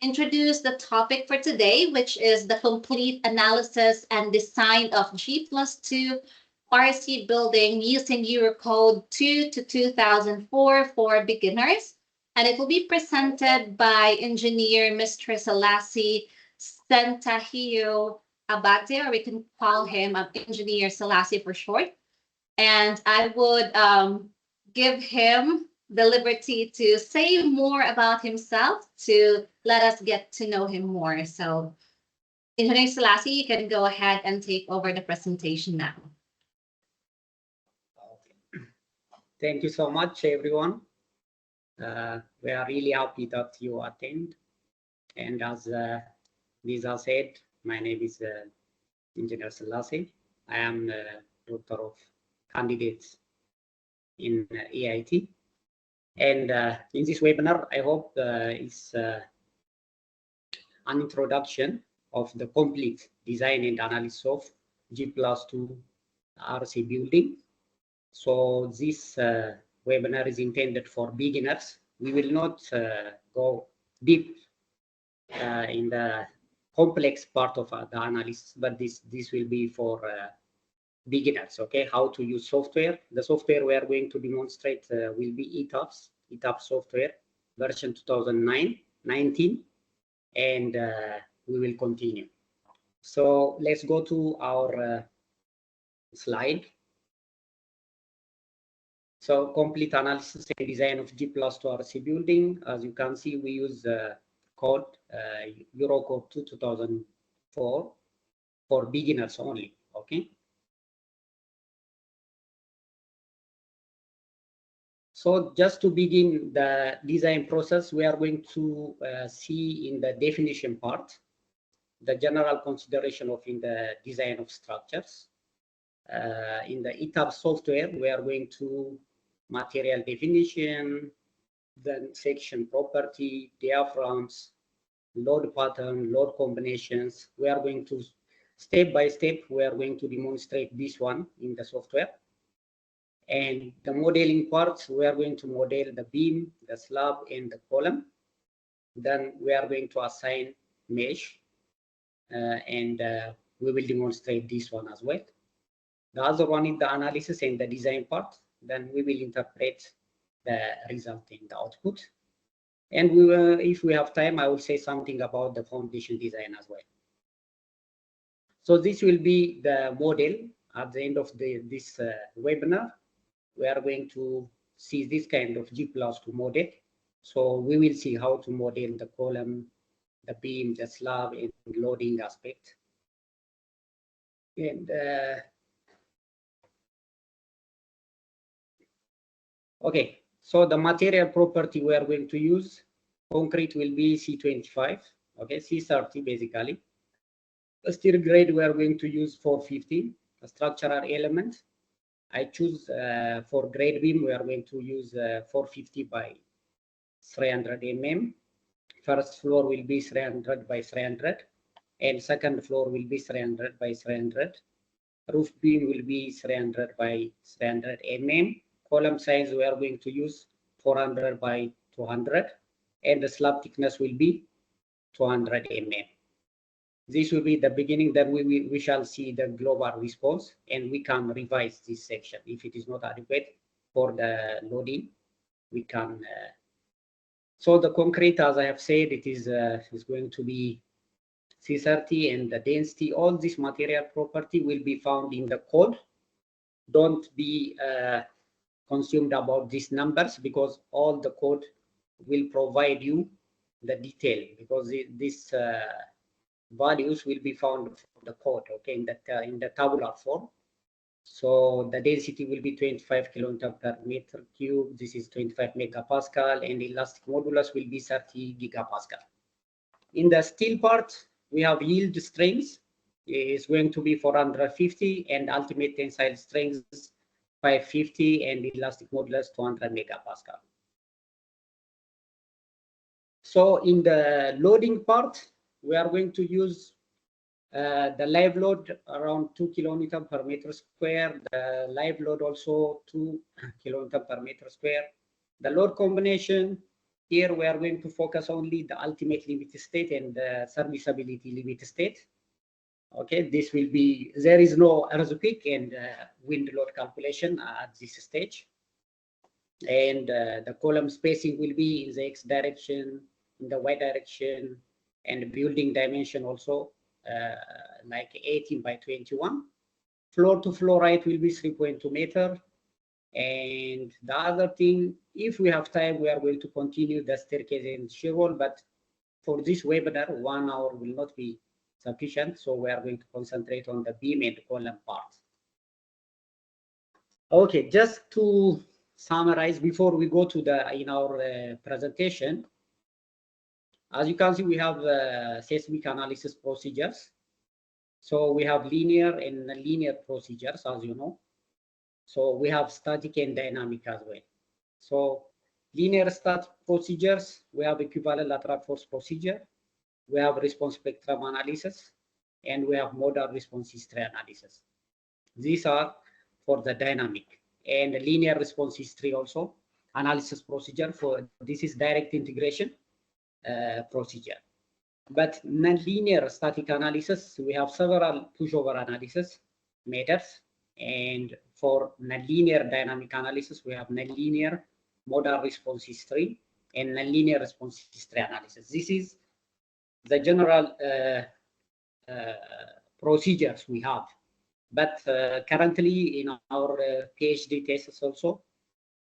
introduce the topic for today, which is the complete analysis and design of G+2 RC building using Eurocode 2 to 2004 for beginners. And it will be presented by engineer Mr. Selassie Santahio Abate, or we can call him Engineer Selassie for short. And I would give him the liberty to say more about himself to let us get to know him more. So, Engineer Selassie, you can go ahead and take over the presentation now. Thank you so much, everyone. We are really happy that you attend. And as Lisa said, my name is Engineer Selassie. I am Doctor of Candidates in EIT. And in this webinar, I hope is an introduction of the complete design and analysis of G+2 RC building. So this webinar is intended for beginners. We will not go deep in the complex part of the analysis, but this will be for beginners. Okay, how to use software. The software we are going to demonstrate will be ETABS software version 2019, and we will continue. So let's go to our slide. So complete analysis and design of G+2 RC building. As you can see, we use code Eurocode 2 2004 for beginners only. Okay. So just to begin the design process, we are going to see in the definition part the general consideration of in the design of structures. In the ETABS software, we are going to material definition, then section property, diaphragms, load pattern, load combinations. We are going to step by step, we are going to demonstrate this one in the software. And the modeling parts, we are going to model the beam, the slab, and the column. Then we are going to assign mesh, and we will demonstrate this one as well. The other one is the analysis and the design part. Then we will interpret the result in the output. And we will, if we have time, I will say something about the foundation design as well. So this will be the model at the end of this webinar. We are going to see this kind of G+2 model. So we will see how to model the column, the beam, the slab, and loading aspect. And okay, so the material property we are going to use, concrete will be C25, okay, C30 basically. The steel grade we are going to use 450, a structural element. I choose for grade beam, we are going to use 450 by 300 mm. First floor will be 300 by 300, and second floor will be 300 by 300. Roof beam will be 300 by 300 mm. Column size we are going to use 400 by 200, and the slab thickness will be 200 mm. This will be the beginning. Then we shall see the global response, and we can revise this section if it is not adequate for the loading. We can. So the concrete, as I have said, it is going to be C30, and the density. All this material property will be found in the code. Don't be consumed about these numbers, because all the code will provide you the detail, because this values will be found from the code, okay, in the tabular form. So the density will be 25 kilonewton per meter cube. This is 25 megapascal, and elastic modulus will be 30 gigapascal. In the steel part, we have yield strength is going to be 450, and ultimate tensile strength 550, and elastic modulus 200 megapascal. So in the loading part, we are going to use the live load around 2 kilonewton per meter square. The live load also 2 kilonewton per meter square. The load combination Here we are going to focus only the ultimate limit state and the serviceability limit state. Okay, this will be, there is no earthquake and wind load calculation at this stage. And the column spacing will be in the X direction, in the Y direction, and building dimension also like 18 by 21. Floor to floor height will be 3.2 meter. And the other thing, if we have time, we are going to continue the staircase and shear wall, but for this webinar, 1 hour will not be sufficient. So we are going to concentrate on the beam and column part. Okay, just to summarize before we go to the in our presentation, as you can see, we have seismic analysis procedures. So we have linear and linear procedures, as you know. So we have static and dynamic as well. So linear static procedures, we have equivalent lateral force procedure, we have response spectrum analysis, and we have modal response history analysis. These are for the dynamic. And linear response history also analysis procedure for this is direct integration procedure. But non-linear static analysis, we have several pushover analysis methods. And for nonlinear dynamic analysis, we have nonlinear modal response history and nonlinear response history analysis. This is the general procedures we have. But currently in our PhD thesis also,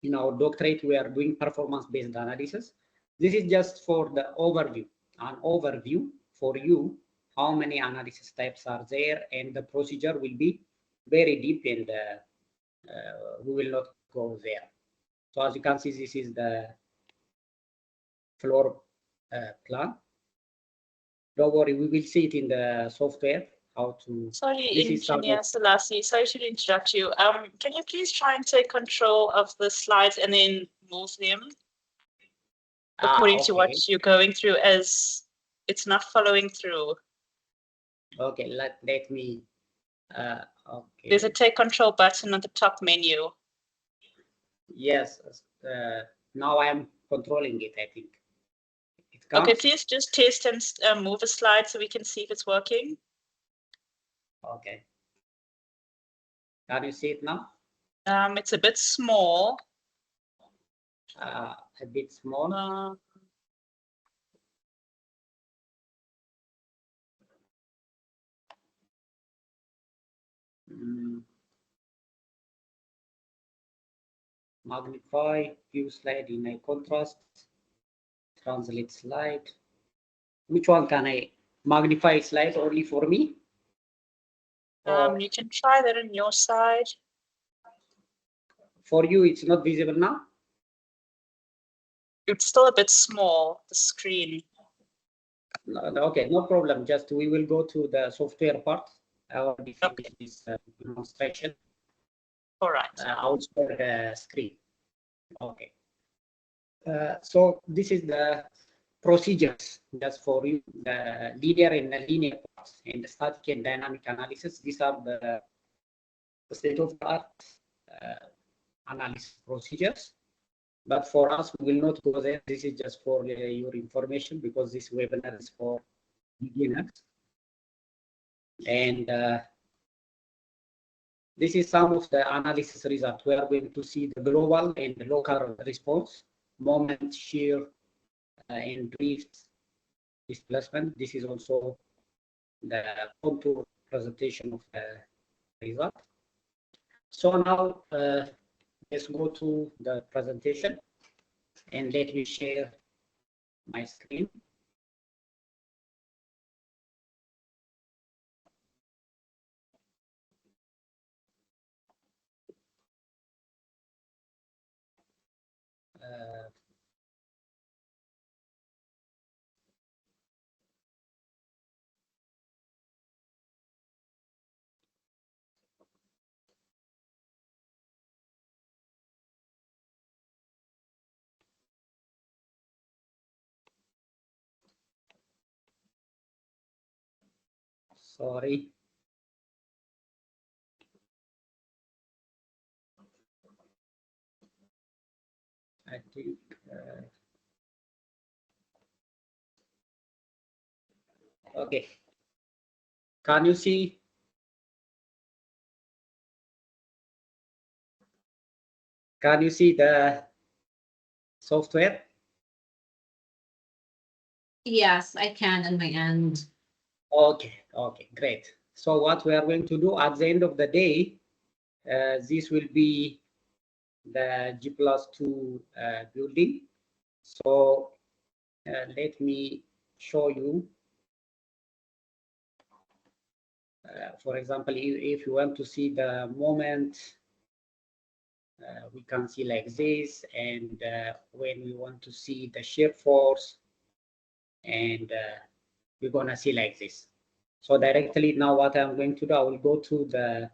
in our doctorate, we are doing performance-based analysis. This is just for the overview, an overview for you, how many analysis types are there, and the procedure will be very deep, and we will not go there. So as you can see, this is the floor plan. Don't worry, we will see it in the software. How to. Sorry, Engineer Selassie, sorry to interrupt you. Can you please try and take control of the slides and then move them according to what you're going through, as it's not following through? Okay, let me. Okay. There's a take control button on the top menu. Yes, now I am controlling it, I think. Okay, please just test and move a slide so we can see if it's working. Okay. Can you see it now? It's a bit small. A bit small. Magnify, view slide in a contrast, translate slide. Which one can I magnify slide only for me? You can try that on your side. For you, it's not visible now? It's still a bit small, the screen. No, okay, no problem. Just we will go to the software part. I already finished this demonstration. All right. I'll share the screen. Okay. So this is the procedures just for you, the linear and nonlinear parts, and the static and dynamic analysis. These are the state-of-the-art analysis procedures. But for us, we will not go there. This is just for your information, because this webinar is for beginners. And this is some of the analysis results. We are going to see the global and the local response, moment, shear, and drift displacement. This is also the contour presentation of the result. So now let's go to the presentation, and let me share my screen. Sorry. I think Okay. Can you see? Can you see the software? Yes, I can on my end. Okay, okay, great. So what we are going to do at the end of the day, this will be the G+2 building. So let me show you. For example, if you want to see the moment, we can see like this. And when we want to see the shear force, and we're gonna see like this. So directly now what I'm going to do, I will go to the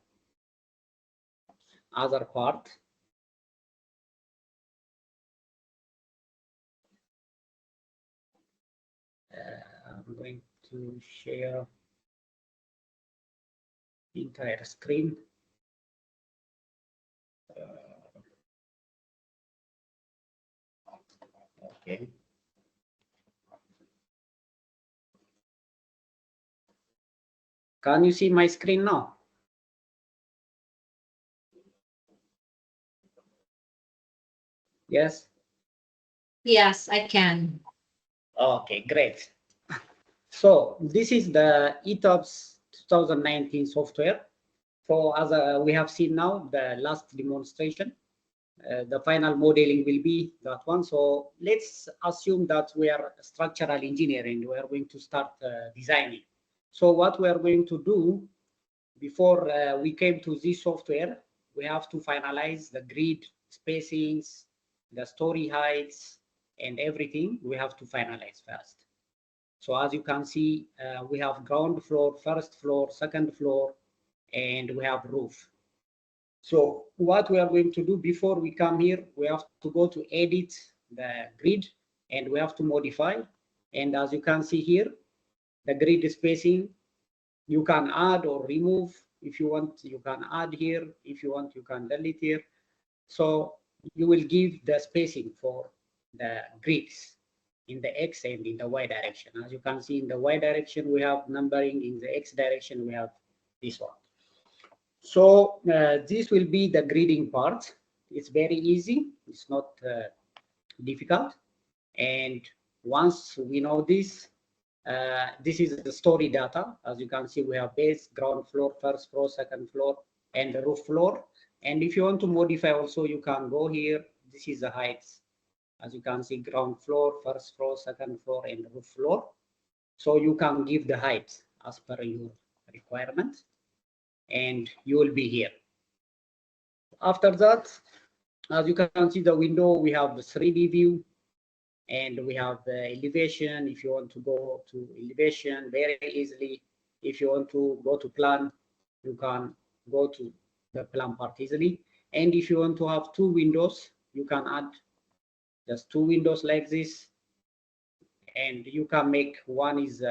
other part. I'm going to share the entire screen. Okay. Can you see my screen now? Yes. Yes, I can. Okay, great. So this is the ETABS 2019 software. So as we have seen now, the last demonstration, the final modeling will be that one. So let's assume that we are structural engineering. We are going to start designing. So what we are going to do before we came to this software, we have to finalize the grid spacings, the story heights, and everything we have to finalize first. So as you can see, we have ground floor, first floor, second floor, and we have roof. So what we are going to do before we come here, we have to go to edit the grid and we have to modify. And as you can see here, the grid spacing, you can add or remove. If you want, you can add here. If you want, you can delete here. So you will give the spacing for the grids in the X and in the Y direction. As you can see in the Y direction, we have numbering. In the X direction, we have this one. So this will be the gridding part. It's very easy. It's not difficult. And once we know this, this is the story data. As you can see, we have base, ground floor, first floor, second floor, and the roof floor. And if you want to modify also, you can go here. This is the heights. As you can see, ground floor, first floor, second floor, and roof floor. So you can give the height as per your requirement, and you will be here. After that, as you can see the window, we have the 3D view, and we have the elevation. If you want to go to elevation very easily, if you want to go to plan, you can go to the plan part easily. And if you want to have two windows, you can add just two windows like this, and you can make one is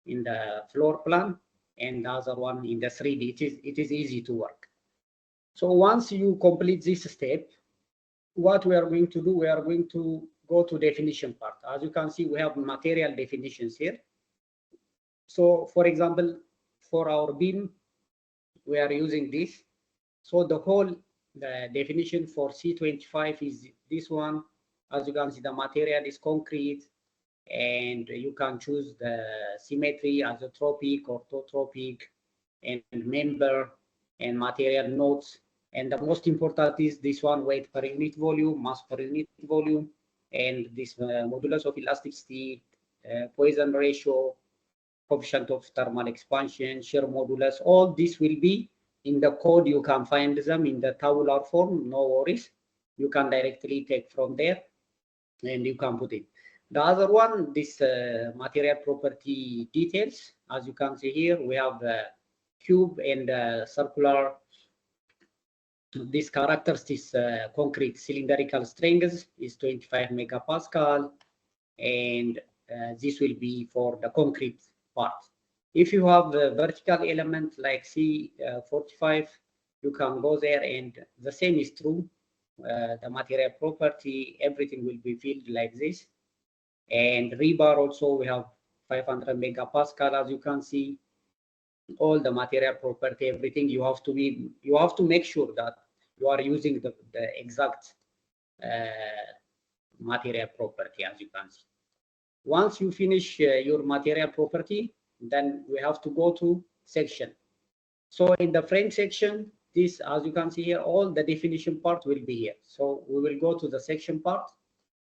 in the floor plan and the other one in the 3D. It is easy to work. So once you complete this step, what we are going to do, we are going to go to definition part. As you can see, we have material definitions here. So for example, for our beam, we are using this. So the definition for C25 is this one. As you can see, the material is concrete, and you can choose the symmetry, isotropic, orthotropic, and member, and material nodes. And the most important is this one: weight per unit volume, mass per unit volume, and this modulus of elasticity, Poisson ratio, coefficient of thermal expansion, shear modulus. All this will be in the code. You can find them in the tabular form, no worries. You can directly take from there and you can put it. The other one, this material property details. As you can see here, we have the cube and circular. This characteristics, concrete cylindrical strength is 25 megapascal, and this will be for the concrete part. If you have a vertical element like C45, you can go there, and the same is true. The material property, everything will be filled like this. And rebar also, we have 500 megapascal. As you can see, all the material property, everything, you have to make sure that you are using the exact material property, as you can see. Once you finish your material property, then we have to go to section. So in the frame section, this, as you can see here, all the definition part will be here. So we will go to the section part,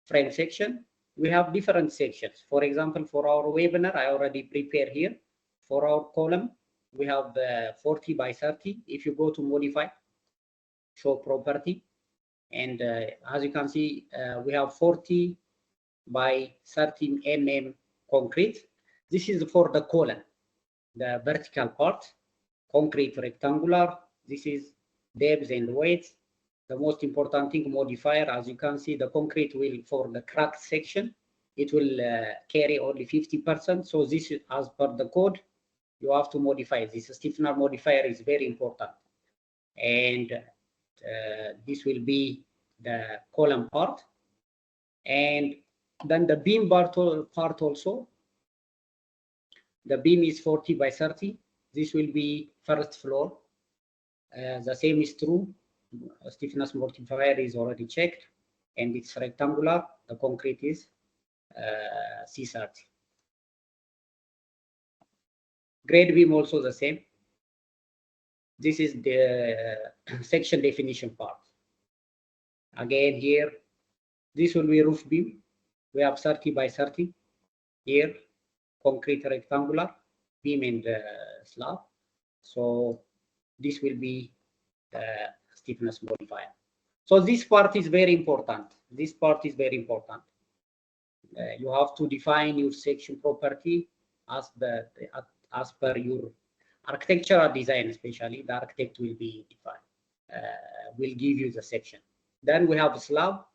frame section. We have different sections. For example, for our webinar, I already prepared here. For our column, we have 40 by 30. If you go to modify, show property, and as you can see, we have 40 by 30 mm concrete. This is for the column, the vertical part, concrete rectangular. This is depth and weight. The most important thing, modifier, as you can see, the concrete will, for the cracked section, it will carry only 50%. So this is, as per the code, you have to modify. This stiffener modifier is very important. And this will be the column part. And then the beam part also. The beam is 40 by 30. This will be first floor. The same is true. Stiffness modifier is already checked, and it's rectangular. The concrete is C30. Grade beam also the same. This is the section definition part. Again here, this will be roof beam. We have 30 by 30 here, concrete rectangular beam and slab. So this will be the stiffness modifier. So this part is very important. This part is very important. You have to define your section property as per your architectural design, especially the architect will be defined, will give you the section. Then we have slab.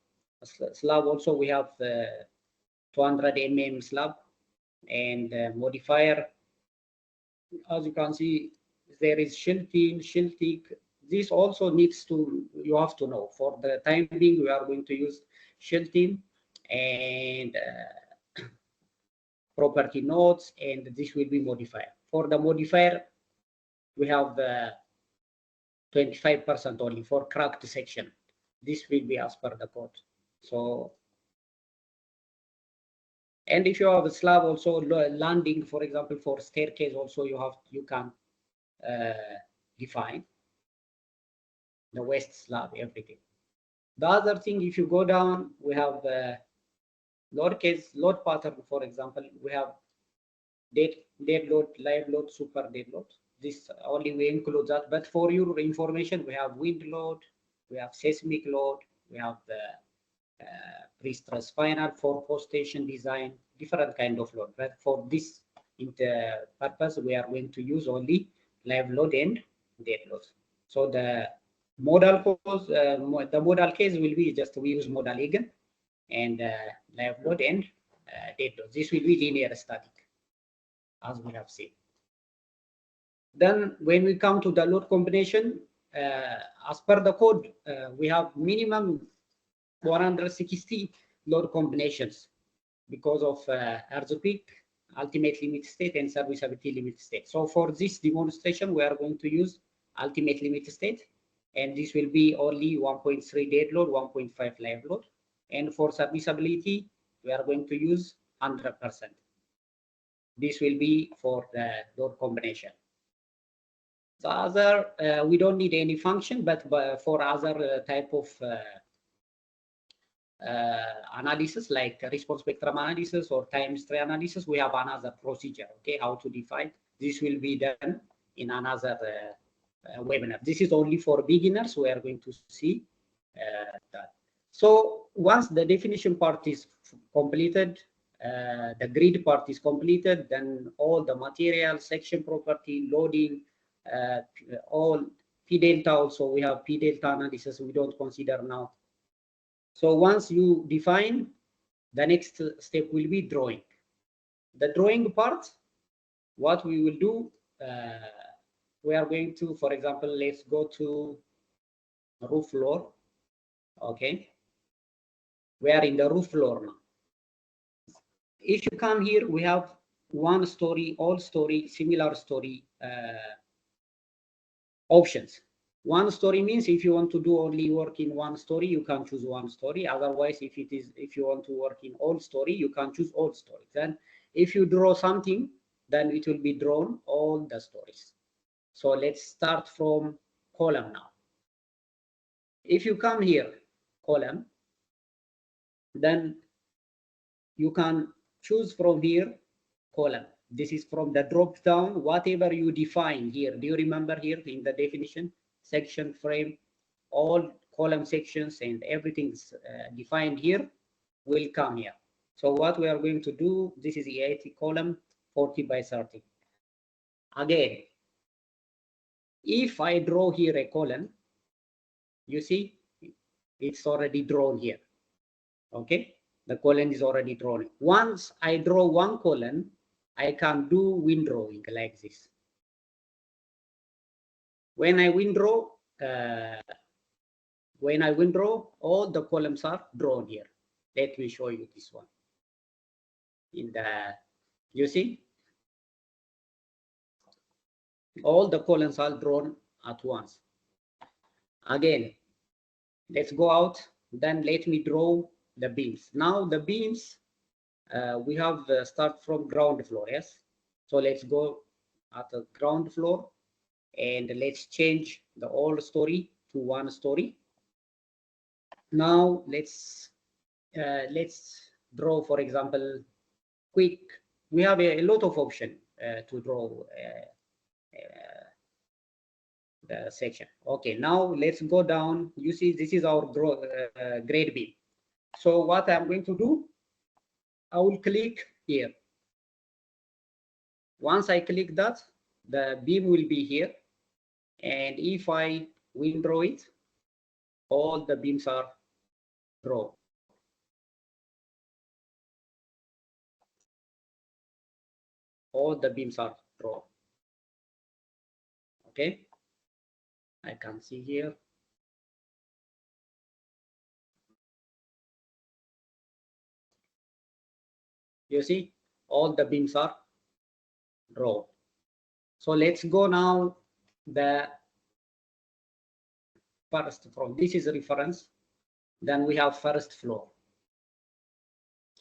Slab also we have 200 mm slab, and modifier. As you can see, there is shielding. This also needs to, you have to know. For the time being, we are going to use shielding and property notes, and this will be modifier. For the modifier, we have 25% only for cracked section. This will be as per the code. So, and if you have a slab also landing, for example, for staircase also, you can define the waist slab, everything. The other thing, if you go down, we have load pattern. For example, we have dead load, live load, super dead load. This only we include that. But for your information, we have wind load, we have seismic load, we have the pre-stress final for post-station design, different kind of load. But for this purpose, we are going to use only live load and dead load. So the modal case will be just we use modal eigen and live load and dead load. This will be linear static, as we have seen. Then when we come to the load combination, as per the code, we have minimum 160 load combinations because of earthquake, ultimate limit state, and serviceability limit state. So for this demonstration, we are going to use ultimate limit state, and this will be only 1.3 dead load, 1.5 live load. And for serviceability, we are going to use 100%. This will be for the load combination. The other, we don't need any function, but for other type of analysis, like response spectrum analysis or time tree analysis, we have another procedure, okay, how to define. This will be done in another webinar. This is only for beginners. We are going to see that. So once the definition part is completed, the grid part is completed, then all the material, section property, loading, all P delta also, we have P delta analysis we don't consider now. So once you define, the next step will be drawing. The drawing part, what we will do, we are going to, for example, let's go to roof floor. Okay, we are in the roof floor now. If you come here, we have one story, all story, similar story options. One story means if you want to do only work in one story, you can choose one story. Otherwise, if you want to work in all story, you can choose all stories. Then if you draw something, then it will be drawn all the stories. So let's start from column now. If you come here, column, then you can choose from here column. This is from the drop down, whatever you define here. Do you remember here in the definition, section, frame, all column sections and everything's defined here will come here. So what we are going to do, this is the 80 column, 40 by 30. Again, if I draw here a column, you see, it's already drawn here. Okay, the column is already drawn. Once I draw one column, I can do windrowing like this. When I windrow, all the columns are drawn here. Let me show you this one. In the, you see, all the columns are drawn at once. Again, let's go out. Then let me draw the beams. Now the beams, we have start from ground floor. Yes. So let's go at the ground floor and let's change the old story to one story. Now let's draw, for example, quick. We have a lot of option to draw the section. Okay, now let's go down. You see, this is our grade beam. So what I'm going to do, I will click here. Once I click that, the beam will be here. And if I windrow it, all the beams are drawn. All the beams are drawn. Okay, I can see here. You see, all the beams are drawn. So let's go now the first from this is a reference. Then we have first floor.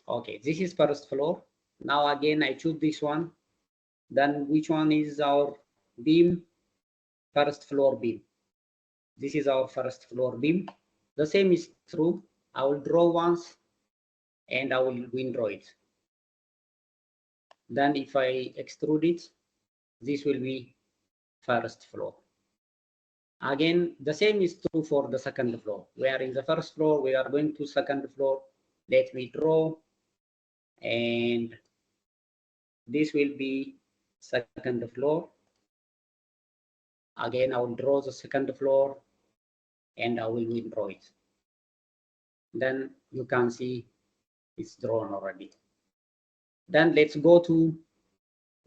Okay, this is first floor. Now again, I choose this one. Then which one is our beam? First floor beam. This is our first floor beam. The same is true. I will draw once and I will windrow it. Then if I extrude it, this will be first floor. Again, the same is true for the second floor. We are in the first floor, we are going to second floor. Let me draw, and this will be second floor. Again, I will draw the second floor and I will windrow it. Then you can see it's drawn already. Then let's go to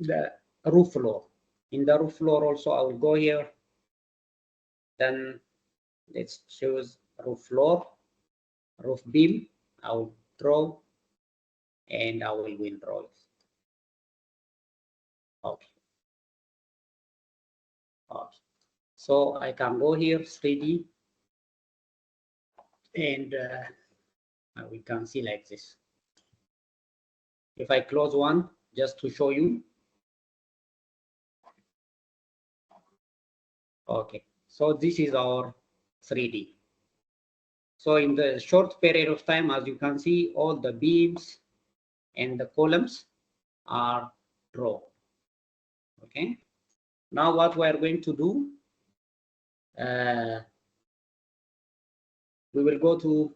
the roof floor. In the roof floor also, I will go here. Then let's choose roof floor, roof beam. I will draw and I will windrow it. Okay. Okay. So I can go here 3D and we can see like this. If I close one just to show you. Okay, so this is our 3D. So in the short period of time, as you can see, all the beams and the columns are drawn. Okay, now what we are going to do, we will go to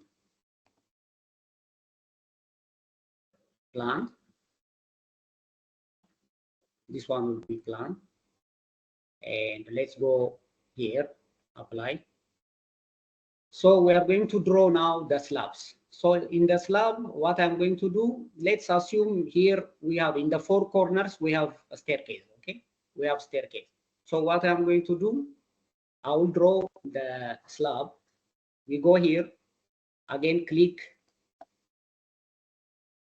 plan. This one will be plan. And let's go here, apply. So we are going to draw now the slabs. So in the slab, what I'm going to do, let's assume here we have in the four corners, we have a staircase, okay? We have staircase. So what I'm going to do, I will draw the slab. We go here, again click,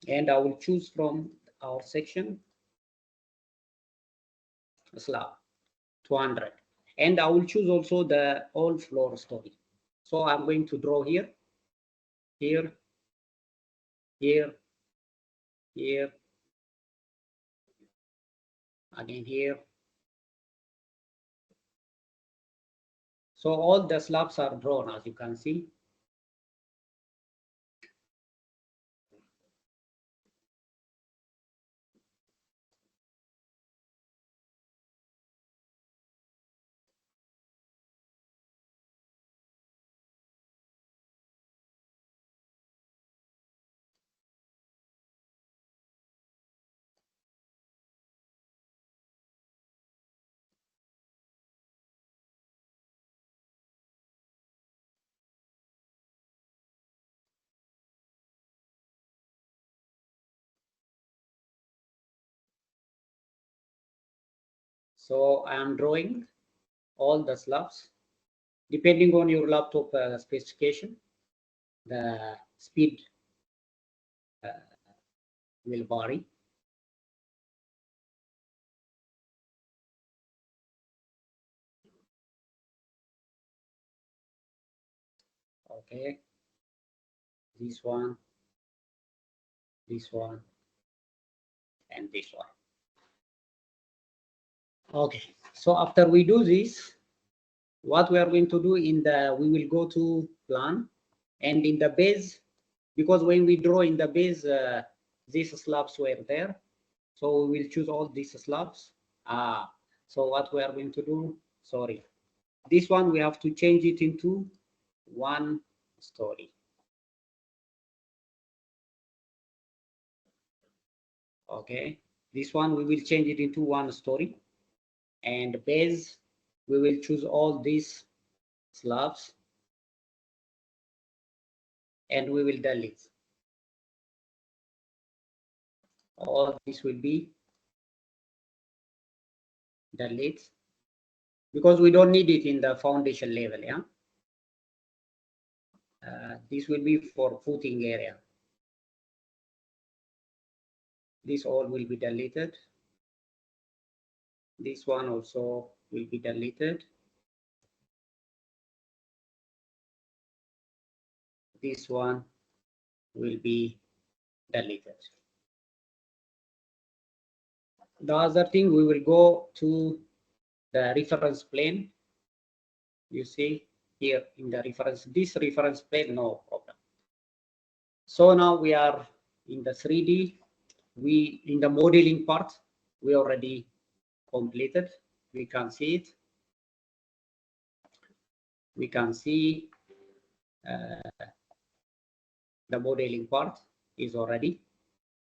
and I will choose from our section slab 200, and I will choose also the all floor story. So I'm going to draw here, here, here, here, again here. So all the slabs are drawn, as you can see. So I am drawing all the slabs. Depending on your laptop specification, the speed will vary. Okay, this one, and this one. Okay, so after we do this, what we are going to do we will go to plan, and in the base, because when we draw in the base, these slabs were there, so we will choose all these slabs. So what we are going to do, sorry, this one we have to change it into one story. Okay, this one we will change it into one story, and base we will choose all these slabs, and we will delete. All this will be delete because we don't need it in the foundation level. Yeah, this will be for footing area. This all will be deleted. This one also will be deleted. This one will be deleted. The other thing, we will go to the reference plane. You see here in the reference, this reference plane, no problem. So now we are in the 3D. In the modeling part, we already completed. We can see it. We can see the modeling part is already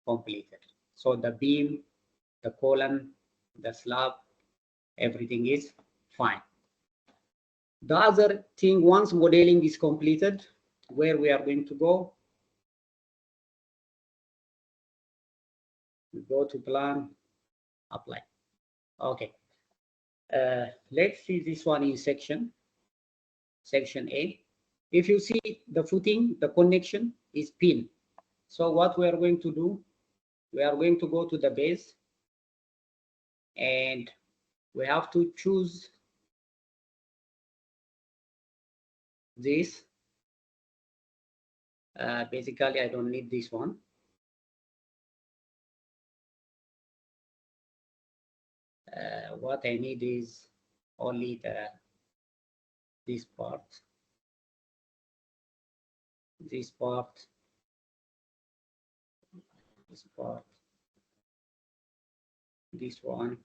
completed. So the beam, the column, the slab, everything is fine. The other thing, once modeling is completed, where we are going to go, we go to plan, apply. Okay, let's see this one in section A. If you see the footing, the connection is pin. So what we are going to do, we are going to go to the base, and we have to choose this. Basically, I don't need this one. What I need is only this part, this part, this part, this one,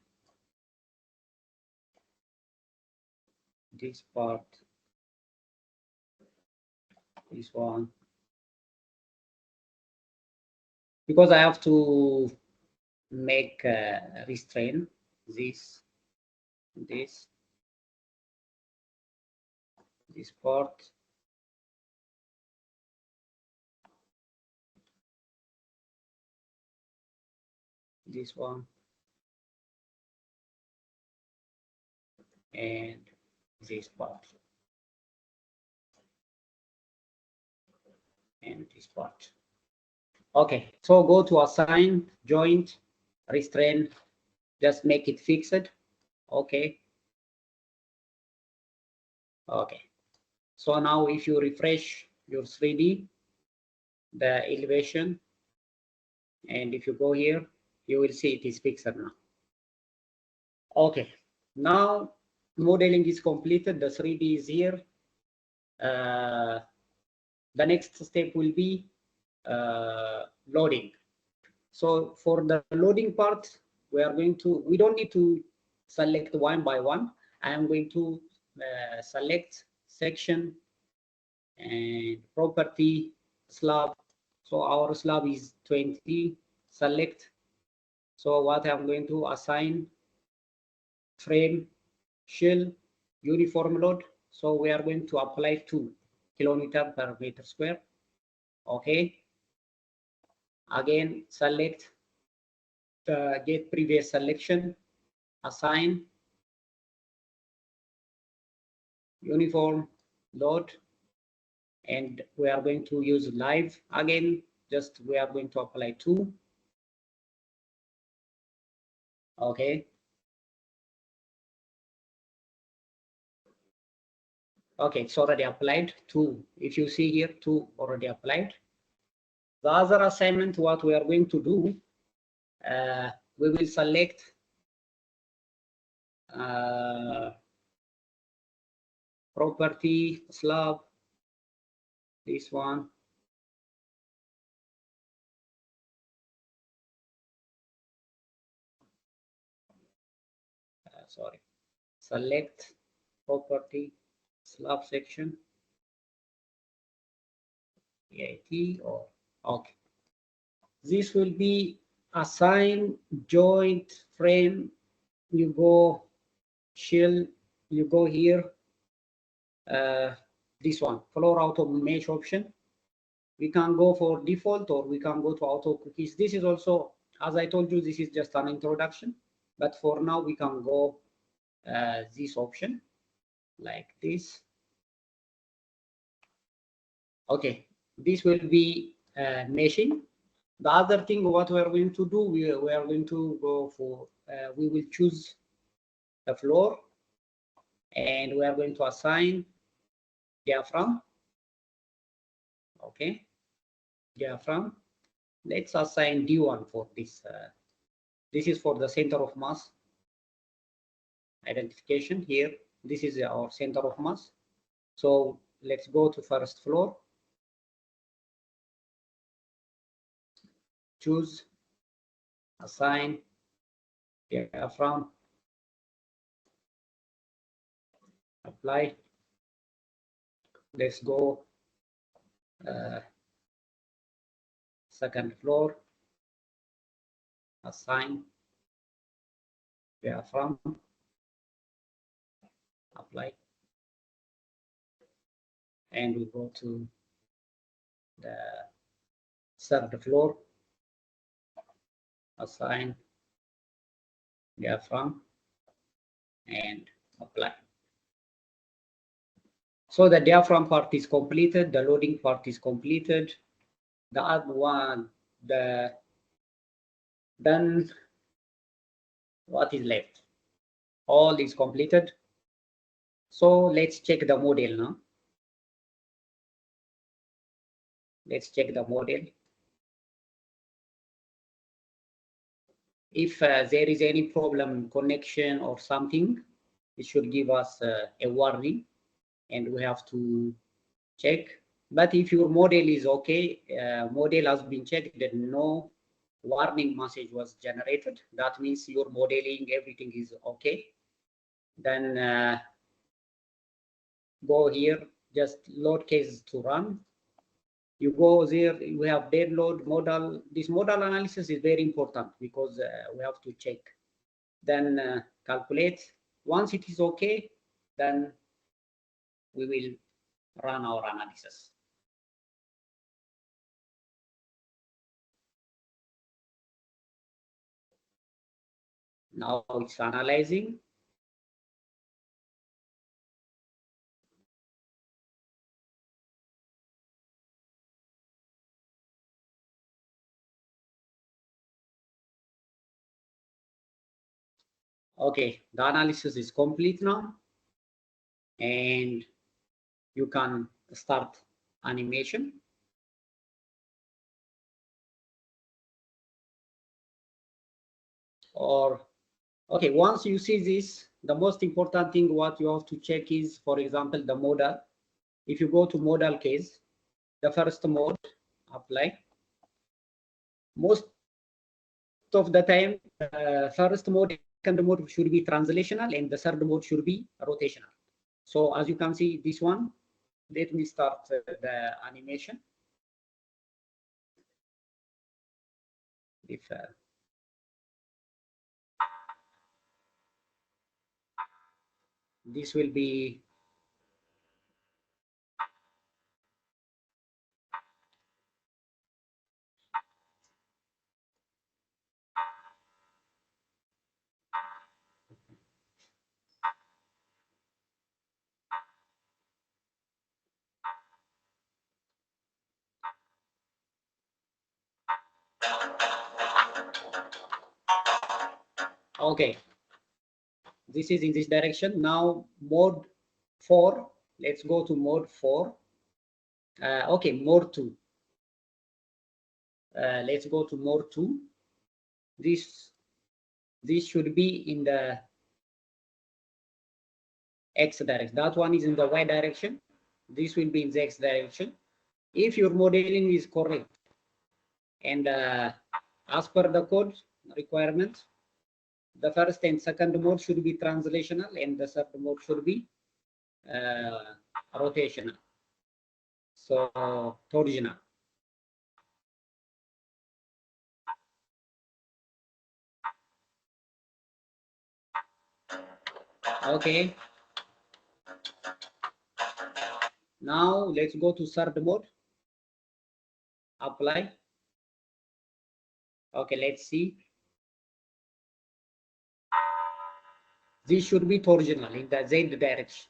this part, this one, because I have to make restrain this part, this one, and this part, and this part. Okay, so go to assign, joint, restrain, just make it fixed. Okay. Okay. So now if you refresh your 3D, the elevation, and if you go here, you will see it is fixed now. Okay. Now modeling is completed. The 3D is here. The next step will be loading. So for the loading part, we don't need to select one by one. I am going to select section and property slab. So our slab is 20, select. So what I'm going to assign frame, shell, uniform load. So we are going to apply 2 km per meter square. Okay. Again, select get previous selection, assign uniform load, and we are going to use live again. Just we are going to apply 2. Okay. Okay, it's already applied 2. If you see here, 2 already applied. The other assignment, what we are going to do, we will select property slab, this one. Sorry, select property slab section, EIT, or okay. This will be assign joint frame. You go shell, you go here. This one, floor auto mesh option. We can go for default or we can go to auto cookies. This is also, as I told you, this is just an introduction. But for now, we can go this option like this. Okay, this will be meshing. The other thing, what we are going to do, we are going to go for, we will choose the floor and we are going to assign diaphragm. Okay, diaphragm. Let's assign D1 for this. This is for the center of mass identification here. This is our center of mass. So let's go to first floor. Choose, assign diaphragm, apply. Let's go second floor, assign diaphragm, apply, and we go to the third floor, assign diaphragm, and apply. So the diaphragm part is completed, the loading part is completed. The other one, then what is left? All is completed. So let's check the model now. Let's check the model. If there is any problem, connection or something, it should give us a warning and we have to check. But if your model is okay, model has been checked, then no warning message was generated. That means your modeling, everything is okay. Then go here, just load case to run. You go there, we have dead load model. This model analysis is very important because we have to check. Then calculate. Once it is okay, then we will run our analysis. Now it's analyzing. Okay, the analysis is complete now, and you can start animation. Or, okay, once you see this, the most important thing what you have to check is, for example, the modal. If you go to modal case, the first mode, apply. Most of the time, first mode, second mode should be translational, and the third mode should be rotational. So as you can see, this one, let me start the animation. If this will be okay. This is in this direction. Now mode 4. Let's go to mode 4. Okay, mode 2. Let's go to mode 2. This should be in the X direction. That one is in the Y direction. This will be in the X direction. If your modeling is correct and as per the code requirements, the first and second mode should be translational, and the third mode should be rotational. So torsional. Okay. Now let's go to third mode. Apply. Okay, let's see. This should be torsional in the Z direction.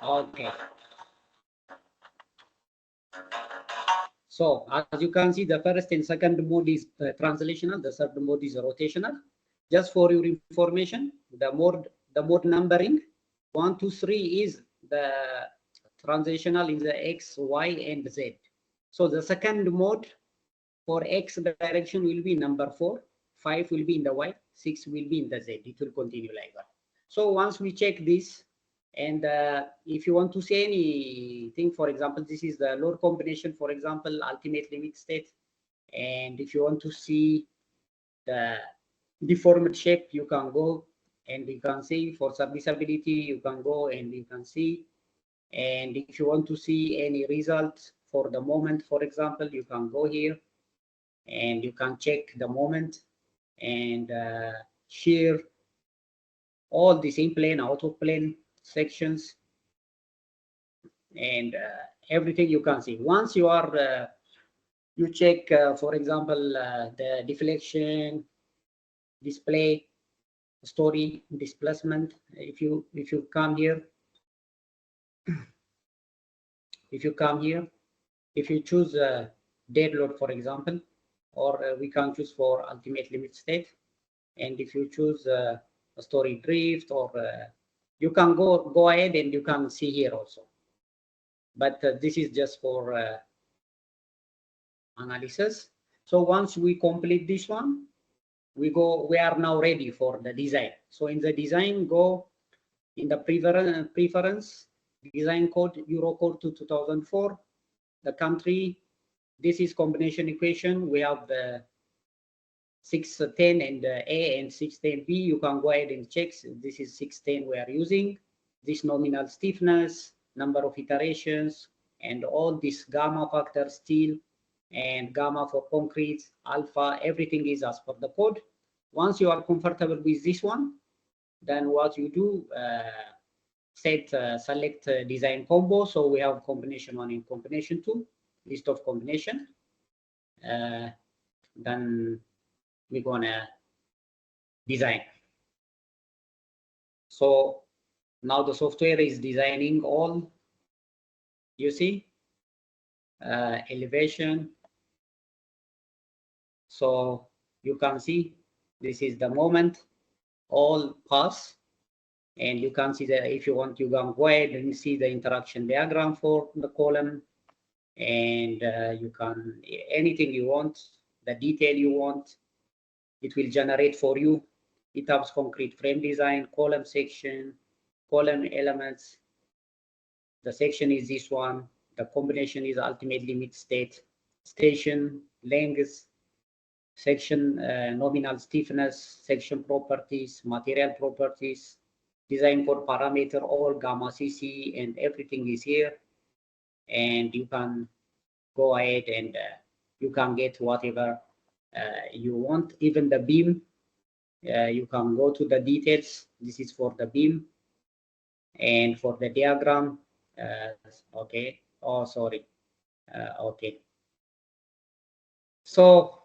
Okay. So as you can see, the first and second mode is translational. The third mode is rotational. Just for your information, the mode numbering 1, 2, 3 is the translational in the X, Y, and Z. So the second mode for X direction will be number 4, 5 will be in the Y, 6 will be in the Z. It will continue like that. So once we check this, and if you want to say anything, for example, this is the load combination, for example, ultimate limit state. And if you want to see the deformed shape, you can go and you can see for serviceability, you can go and you can see. And if you want to see any results for the moment, for example, you can go here and you can check the moment and share all these in plane, out of plane sections, and everything you can see. Once you are you check, for example, the deflection, display, story, displacement. If you come here, if you choose dead load, for example, or we can choose for ultimate limit state, and if you choose a story drift, or you can go ahead and you can see here also. But this is just for analysis. So once we complete this one, we are now ready for the design. So in the design, go in the preference design code, Eurocode 2004, the country. This is combination equation. We have the 610 and A and 610B. You can go ahead and check. This is 610 we are using. This nominal stiffness, number of iterations, and all this gamma factor steel and gamma for concrete, alpha, everything is as per the code. Once you are comfortable with this one, then what you do, select design combo. So we have combination 1 and combination 2, list of combination. Then we're gonna design. So now the software is designing all, you see, elevation. So you can see this is the moment all pass, and you can see that if you want, you can go ahead and see the interaction diagram for the column, and you can anything you want, the detail you want, it will generate for you. ETABS concrete frame design, column section, column elements. The section is this one. The combination is ultimate limit state, station, length, section nominal stiffness, section properties, material properties, design code parameter, all gamma CC, and everything is here. And you can go ahead and you can get whatever you want, even the beam. You can go to the details. This is for the beam, and for the diagram. Okay. Oh, sorry. Okay. So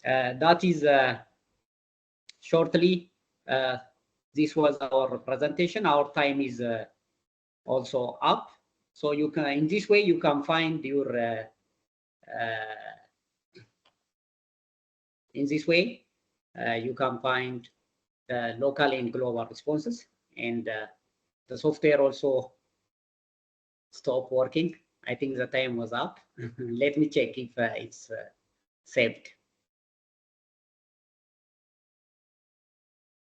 that is shortly. This was our presentation. Our time is also up. So you can, in this way, you can find your. In this way, you can find the local and global responses, and the software also stopped working. I think the time was up. Let me check if it's saved.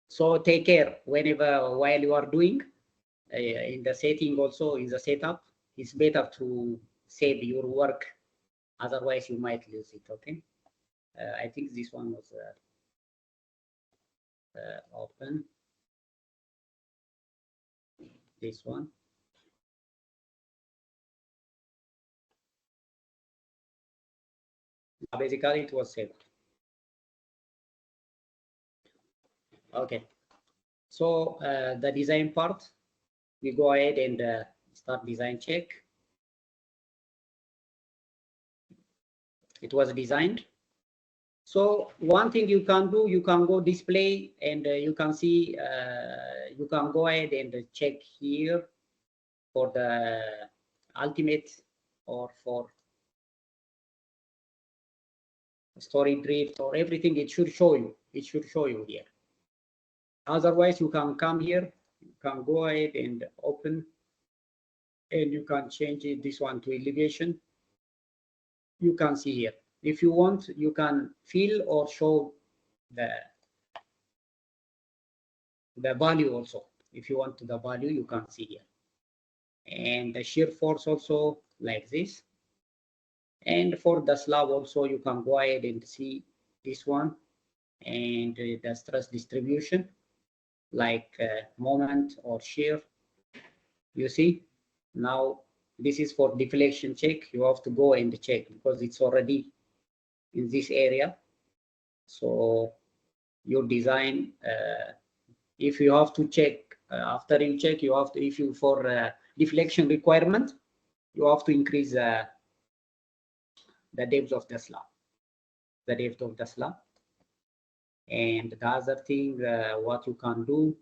So take care whenever, while you are doing in the setting, also in the setup, it's better to save your work. Otherwise you might lose it. Okay. I think this one was open. This one. Basically it was saved. Okay. So the design part, we go ahead and start design check. It was designed. So one thing you can do, you can go display, and you can see, you can go ahead and check here for the ultimate or for story drift or everything. It should show you. It should show you here. Otherwise, you can come here. You can go ahead and open, and you can change it, this one to elevation. You can see here. If you want, you can fill or show the value also. If you want the value, you can see here. And the shear force also like this. And for the slab also, you can go ahead and see this one, and the stress distribution, like moment or shear. You see, now this is for deflection check. You have to go and check because it's already in this area. So your design, if you have to check, after you check, you have to, if you for deflection requirement, you have to increase the depth of the slab, And the other thing, what you can do,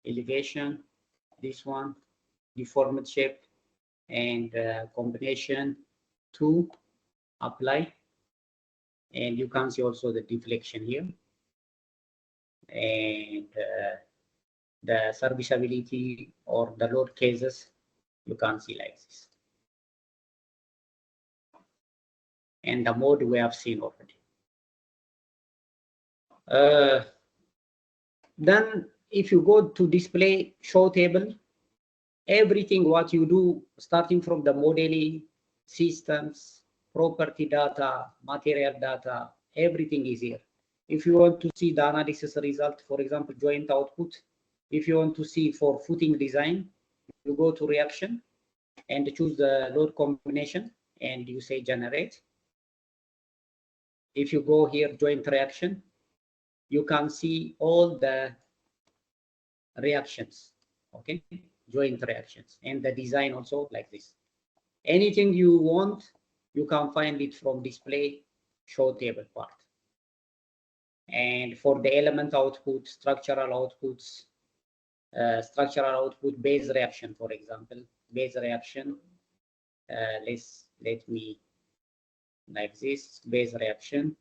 elevation, this one, deformed shape, and combination 2, apply. And you can see also the deflection here. And the serviceability or the load cases, you can see like this. And the mode we have seen already. Then if you go to display show table, everything what you do, starting from the modeling, systems, property data, material data, everything is here. If you want to see the analysis result, for example, joint output, if you want to see for footing design, you go to reaction and choose the load combination, and you say generate. If you go here, joint reaction, you can see all the reactions. Okay, joint reactions, and the design also like this. Anything you want, you can find it from display show table part. And for the element output, structural outputs, structural output base reaction, for example, base reaction. Let me like this base reaction.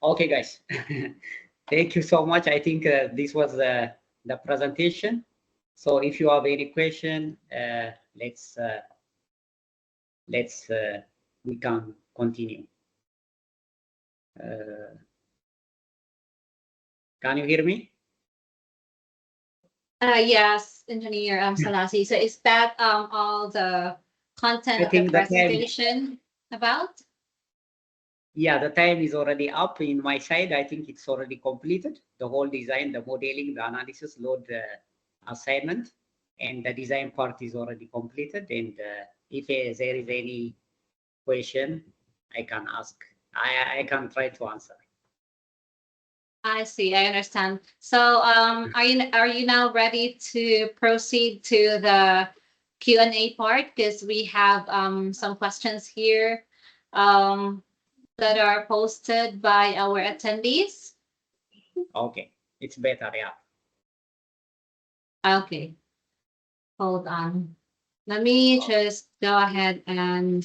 Okay, guys. Thank you so much. I think this was the presentation. So if you have any question, we can continue. Can you hear me? Yes, Engineer Salasi. So is that all the content of the presentation about? Yeah, the time is already up in my side. I think it's already completed. The whole design, the modeling, the analysis, load assignment, and the design part is already completed. And if there is any question, I can ask. I can try to answer. I see. I understand. So, are you now ready to proceed to the Q&A part? Because we have some questions here that are posted by our attendees. Okay, it's better, yeah. Okay, hold on. Let me just go ahead and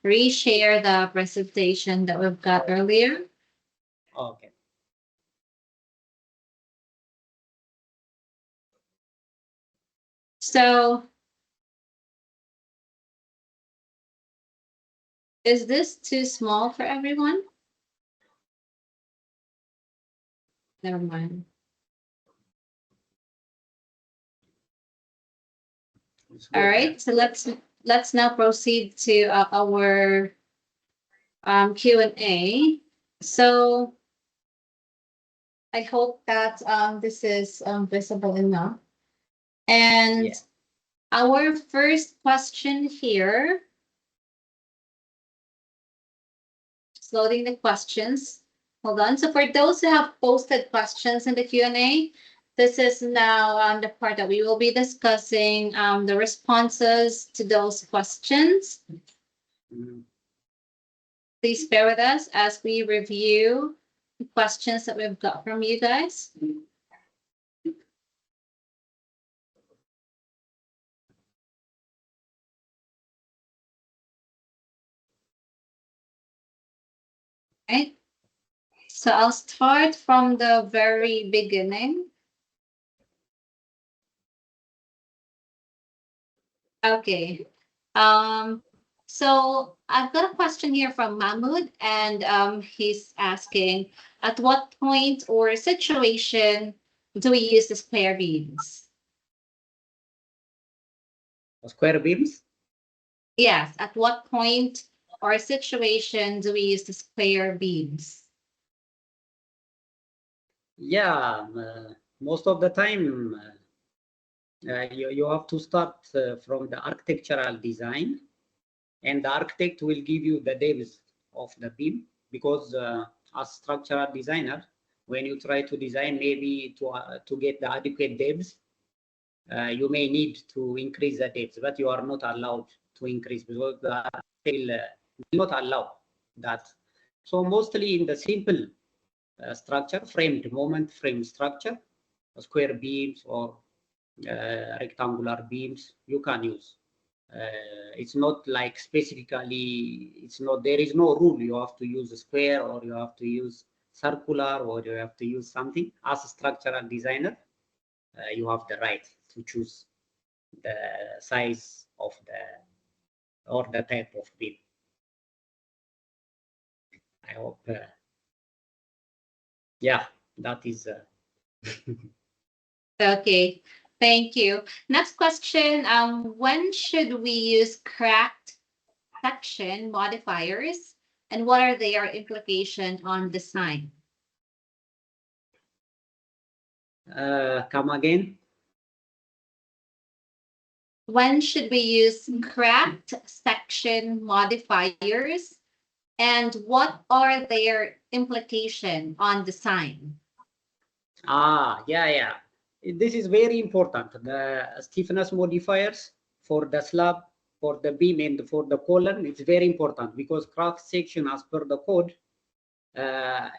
reshare the presentation that we've got earlier. Okay. So, is this too small for everyone? Never mind. All right, so let's now proceed to our Q&A. So I hope that this is visible enough. And yeah. Our first question here, just loading the questions. Hold on. So for those who have posted questions in the Q&A, this is now the part that we will be discussing the responses to those questions. Please bear with us as we review the questions that we've got from you guys. Okay. So I'll start from the very beginning. Okay. So I've got a question here from Mahmoud, and he's asking, at what point or situation do we use the square beams? Square beams? Yes. At what point or situation do we use the square beams? Yeah, most of the time you have to start from the architectural design, and the architect will give you the depth of the beam, because as structural designer, when you try to design maybe to get the adequate depth, you may need to increase the depth, but you are not allowed to increase because the will not allow that. So mostly in the simple structure, framed moment frame structure, square beams or rectangular beams, you can use. It's not like specifically, there is no rule you have to use a square or you have to use circular or you have to use something. As a structural designer, you have the right to choose the size of the type of beam. I hope yeah, that is okay, thank you. Next question, when should we use cracked section modifiers, and what are their implications on design? Come again? When should we use cracked section modifiers? And what are their implication on design? Yeah. This is very important. The stiffness modifiers for the slab, for the beam, and for the column, it's very important because cross section, as per the code,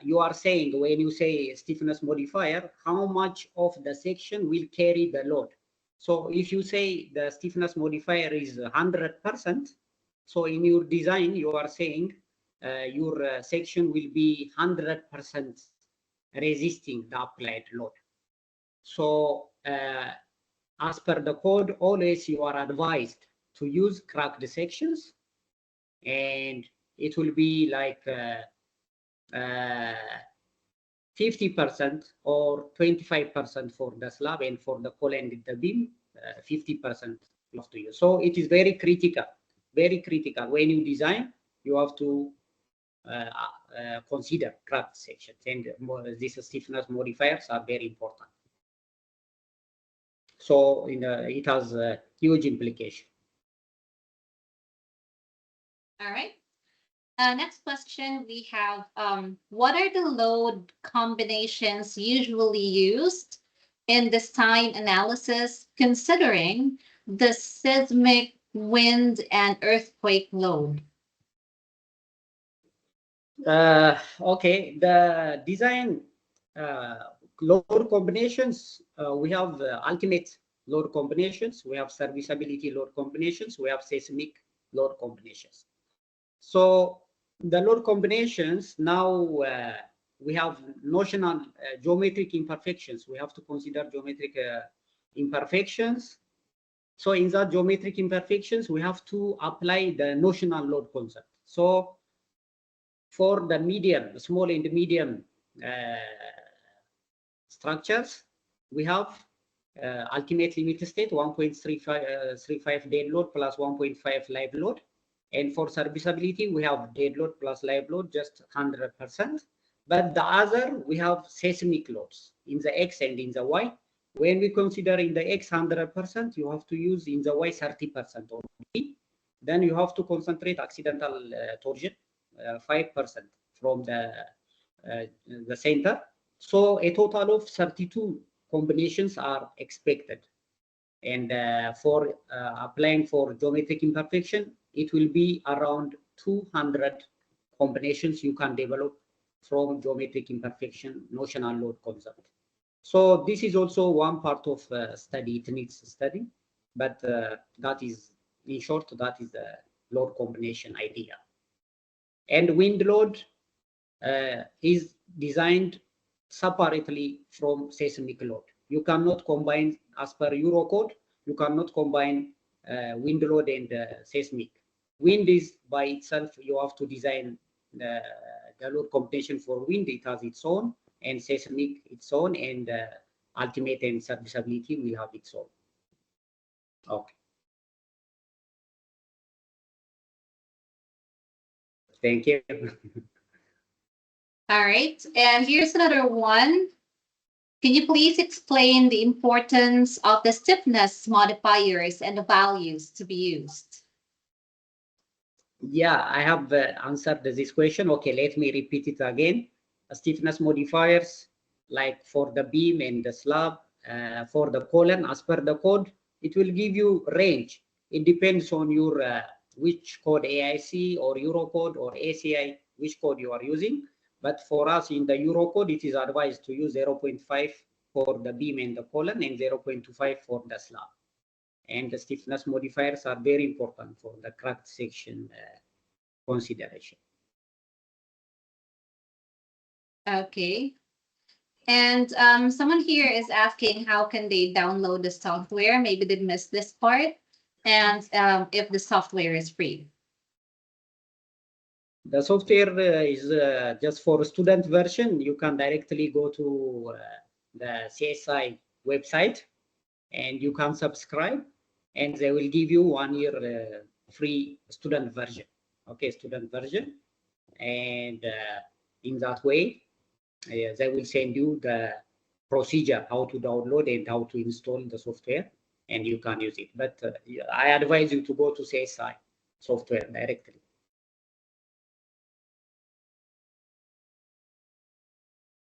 you are saying, when you say stiffness modifier, how much of the section will carry the load. So if you say the stiffness modifier is 100%, so in your design, you are saying your section will be 100% resisting the applied load. So as per the code, always you are advised to use cracked sections, and it will be like 50% or 25% for the slab, and for the column and the beam, 50% close to you. So it is very critical when you design. You have to consider cracked sections, and these stiffness modifiers are very important. So it has a huge implication. All right. Next question we have, what are the load combinations usually used in design analysis, considering the seismic, wind, and earthquake load? Okay, the design load combinations, we have ultimate load combinations, we have serviceability load combinations, we have seismic load combinations. So the load combinations, now we have notional geometric imperfections. We have to consider geometric imperfections. So in that geometric imperfections, we have to apply the notional load concept. So for the medium, small and medium structures, we have ultimate limit state 1.35 dead load plus 1.5 live load. And for serviceability, we have dead load plus live load, just 100%. But the other, we have seismic loads in the X and in the Y. When we consider in the X 100%, you have to use in the Y 30% only. Then you have to concentrate accidental torsion 5% from the center. So a total of 32 combinations are expected. And for applying for geometric imperfection, it will be around 200 combinations you can develop from geometric imperfection notional load concept. So this is also one part of study. It needs study, but that is, in short, that is the load combination idea. And wind load is designed separately from seismic load. You cannot combine, as per Eurocode, you cannot combine wind load and seismic. Wind is by itself, you have to design the load combination for wind, it has its own, and seismic its own, and ultimate and serviceability will have its own. Okay. Thank you. All right. And here's another one. Can you please explain the importance of the stiffness modifiers and the values to be used? Yeah, I have answered this question. Okay, let me repeat it again. Stiffness modifiers, like for the beam and the slab, for the column, as per the code, it will give you range. It depends on your which code, AIC or Eurocode or ACI, which code you are using. But for us in the Eurocode, it is advised to use 0.5 for the beam and the column and 0.25 for the slab. And the stiffness modifiers are very important for the cracked section consideration. Okay. And someone here is asking, how can they download the software? Maybe they missed this part. And if the software is free. The software is just for student version. You can directly go to the CSI website and you can subscribe, and they will give you 1 year free student version. Okay, student version. And in that way, they will send you the procedure, how to download and how to install the software. and you can use it. But I advise you to go to CSI software directly.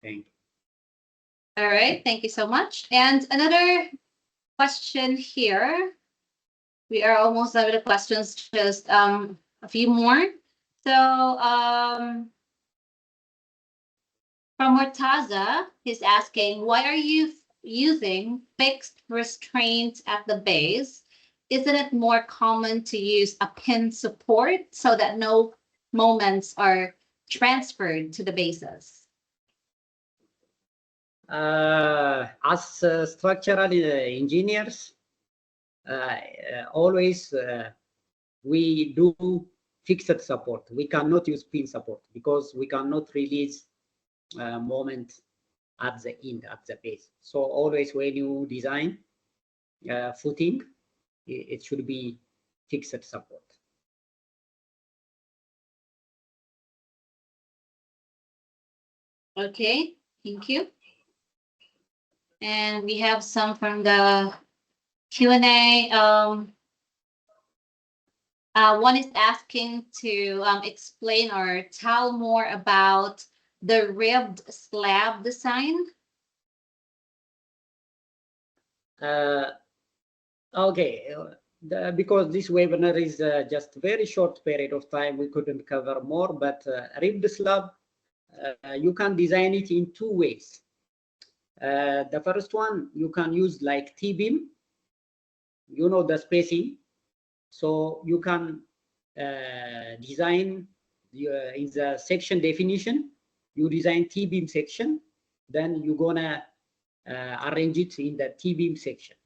Thank you. All right, thank you so much. And another question here. We are almost done with the questions, just a few more. So from Mortaza, he's asking, why are you using fixed restraints at the base? Isn't it more common to use a pin support so that no moments are transferred to the bases? As structural engineers, always we do fixed support. We cannot use pin support because we cannot release moment at the end, at the base. So always when you design footing, it should be fixed support. Okay, thank you. And we have some from the Q&A. One is asking to explain or tell more about the ribbed slab design. Okay, because this webinar is just a very short period of time, we couldn't cover more, but ribbed slab, you can design it in two ways. The first one, you can use like T-beam, you know, the spacing. So you can design in the section definition, you design T-beam section, then you're gonna arrange it in the T-beam section.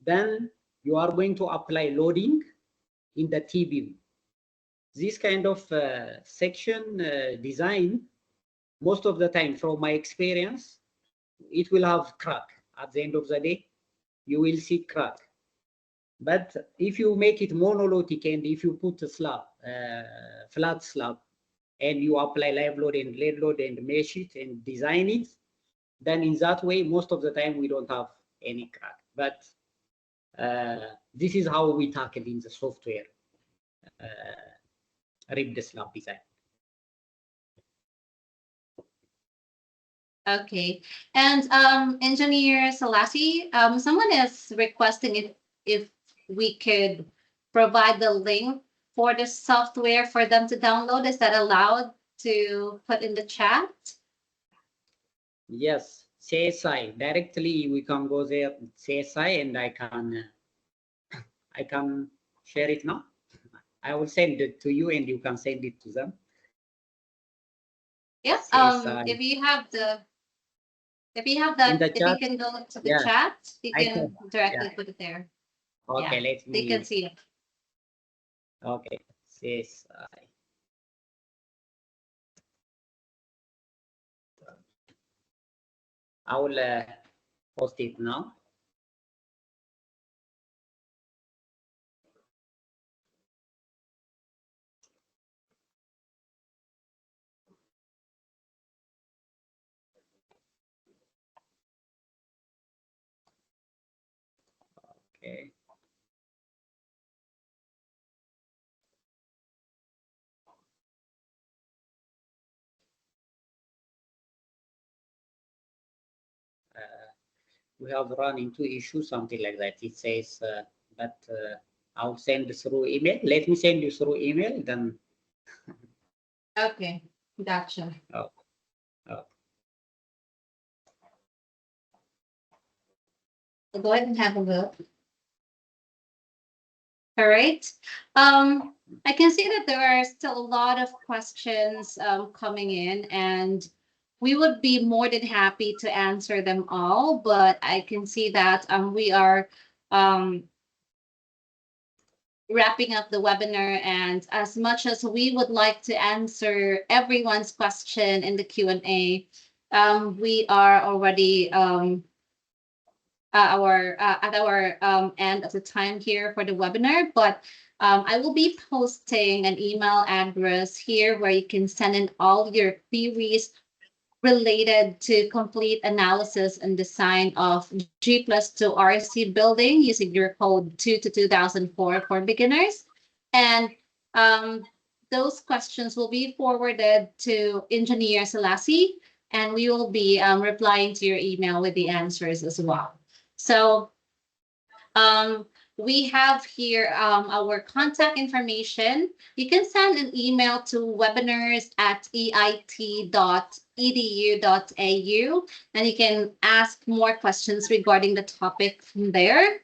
Then you are going to apply loading in the T-beam. This kind of section design, most of the time from my experience, it will have crack. At the end of the day, you will see crack. But if you make it monolithic and if you put a slab, flat slab, and you apply live load and lead load and mesh it and design it, then in that way, most of the time we don't have any crack. But this is how we tackle in the software ribbed slab design. Okay, and Engineer Selassie, someone is requesting if we could provide the link for the software for them to download. Is that allowed to put in the chat? Yes, CSI directly. We can go there, CSI, and I can share it now. I will send it to you, and you can send it to them. Yes. CSI. If you have that, if you can go to the chat, you can directly put it there. Okay, let me. They can see it. Okay, CSI. I will post it now. Okay. We have run into issues, something like that. It says that I'll send through email. Let me send you through email, then. Okay, gotcha. Oh. So go ahead and have a look. All right. I can see that there are still a lot of questions coming in, and we would be more than happy to answer them all, but I can see that we are wrapping up the webinar, and as much as we would like to answer everyone's question in the Q&A, we are already at our end of the time here for the webinar, but I will be posting an email address here where you can send in all your queries related to complete analysis and design of G+2 RC building using Eurocode 2 to 2004 for beginners. And those questions will be forwarded to Engineer Selassie, and we will be replying to your email with the answers as well. So we have here our contact information. You can send an email to webinars@eit.edu.au, and you can ask more questions regarding the topic from there.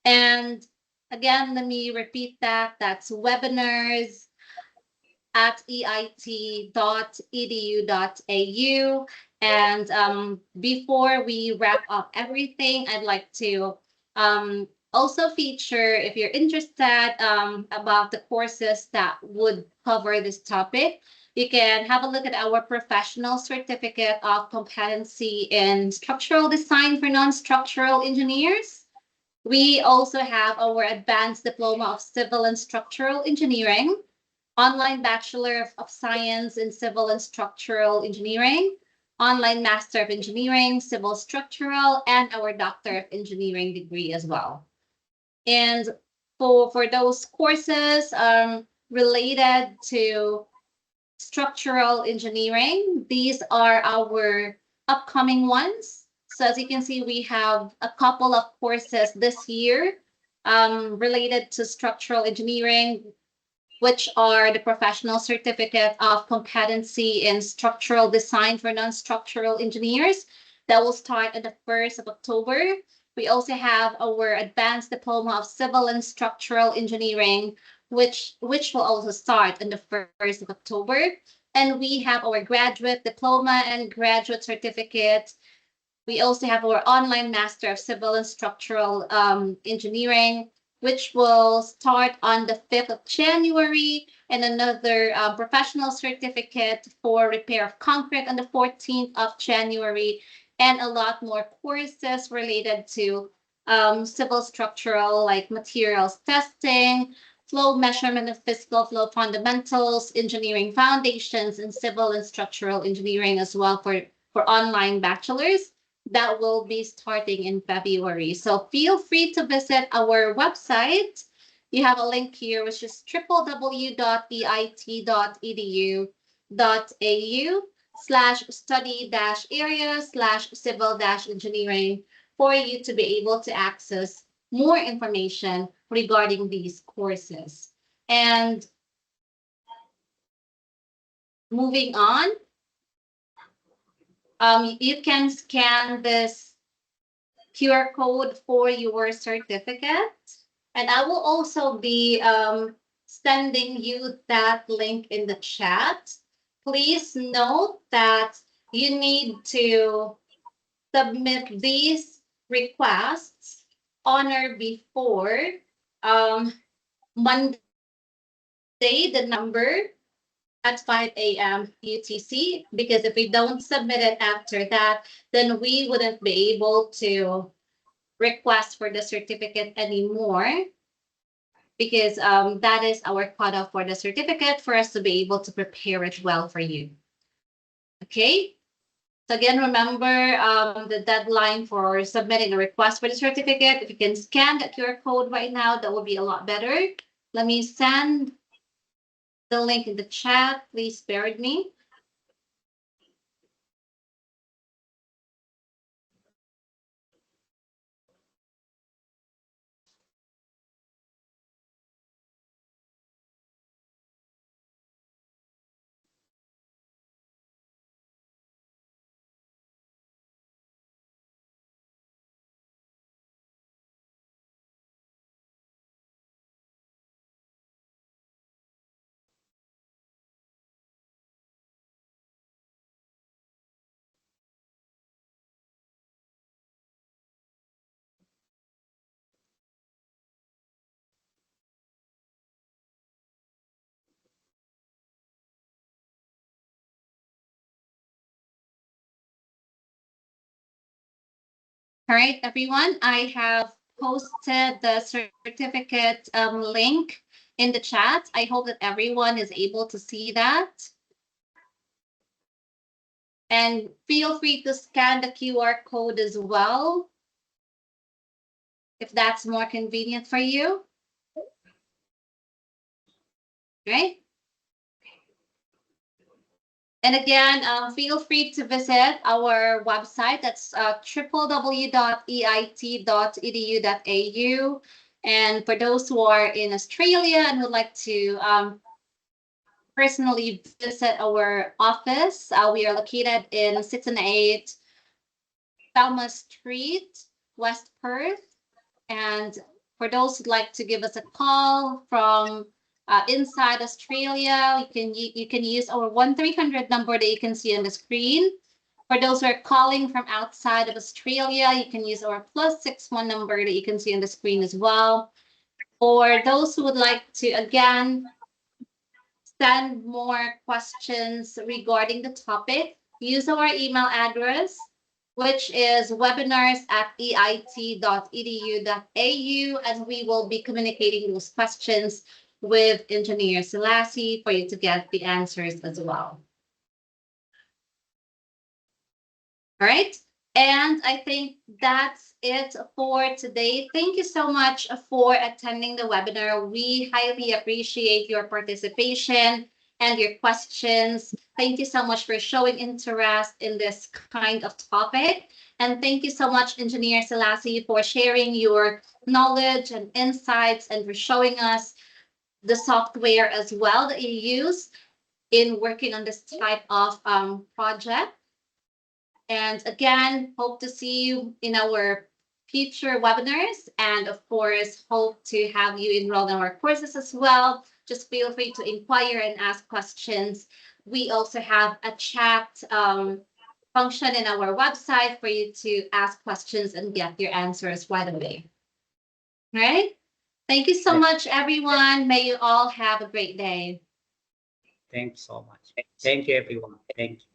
And again, let me repeat that. That's webinars@eit.edu.au. And before we wrap up everything, I'd like to also feature, if you're interested about the courses that would cover this topic, you can have a look at our professional certificate of competency in structural design for non-structural engineers. We also have our advanced diploma of civil and structural engineering, online bachelor of science in civil and structural engineering, online master of engineering, civil structural, and our doctor of engineering degree as well. And for those courses related to structural engineering, these are our upcoming ones. So as you can see, we have a couple of courses this year related to structural engineering, which are the professional certificate of competency in structural design for non-structural engineers that will start on the 1st of October. We also have our advanced diploma of civil and structural engineering, which will also start on the 1st of October. And we have our graduate diploma and graduate certificate. We also have our online master of civil and structural engineering, which will start on the 5th of January, and another professional certificate for repair of concrete on the 14th of January, and a lot more courses related to civil structural, like materials testing, flow measurement of physical flow fundamentals, engineering foundations, and civil and structural engineering as well for online bachelors. That will be starting in February. So feel free to visit our website. You have a link here, which is www.eit.edu.au/study-area/civil-engineering for you to be able to access more information regarding these courses. And moving on, you can scan this QR code for your certificate. And I will also be sending you that link in the chat. Please note that you need to submit these requests on or before Monday, the number at 5 a.m. UTC, because if we don't submit it after that, then we wouldn't be able to request for the certificate anymore, because that is our cutoff for the certificate for us to be able to prepare it well for you. Okay. So again, remember the deadline for submitting a request for the certificate. If you can scan that QR code right now, that would be a lot better. Let me send the link in the chat. Please bear with me. All right, everyone, I have posted the certificate link in the chat. I hope that everyone is able to see that. And feel free to scan the QR code as well, if that's more convenient for you. Right? And again, feel free to visit our website. That's www.eit.edu.au. And for those who are in Australia and would like to personally visit our office, we are located in 608 Thelma Street, West Perth. And for those who'd like to give us a call from inside Australia, you can use our 1-300 number that you can see on the screen. For those who are calling from outside of Australia, you can use our +61 number that you can see on the screen as well. For those who would like to, again, send more questions regarding the topic, use our email address, which is webinars@eit.edu.au, and we will be communicating those questions with Engineer Selassie for you to get the answers as well. All right. And I think that's it for today. Thank you so much for attending the webinar. We highly appreciate your participation and your questions. Thank you so much for showing interest in this kind of topic. And thank you so much, Engineer Selassie, for sharing your knowledge and insights and for showing us the software as well that you use in working on this type of project. And again, hope to see you in our future webinars. And of course, hope to have you enroll in our courses as well. Just feel free to inquire and ask questions. We also have a chat function in our website for you to ask questions and get your answers right away. All right? Thank you so much, everyone. May you all have a great day. Thank you so much. Thank you, everyone. Thank you.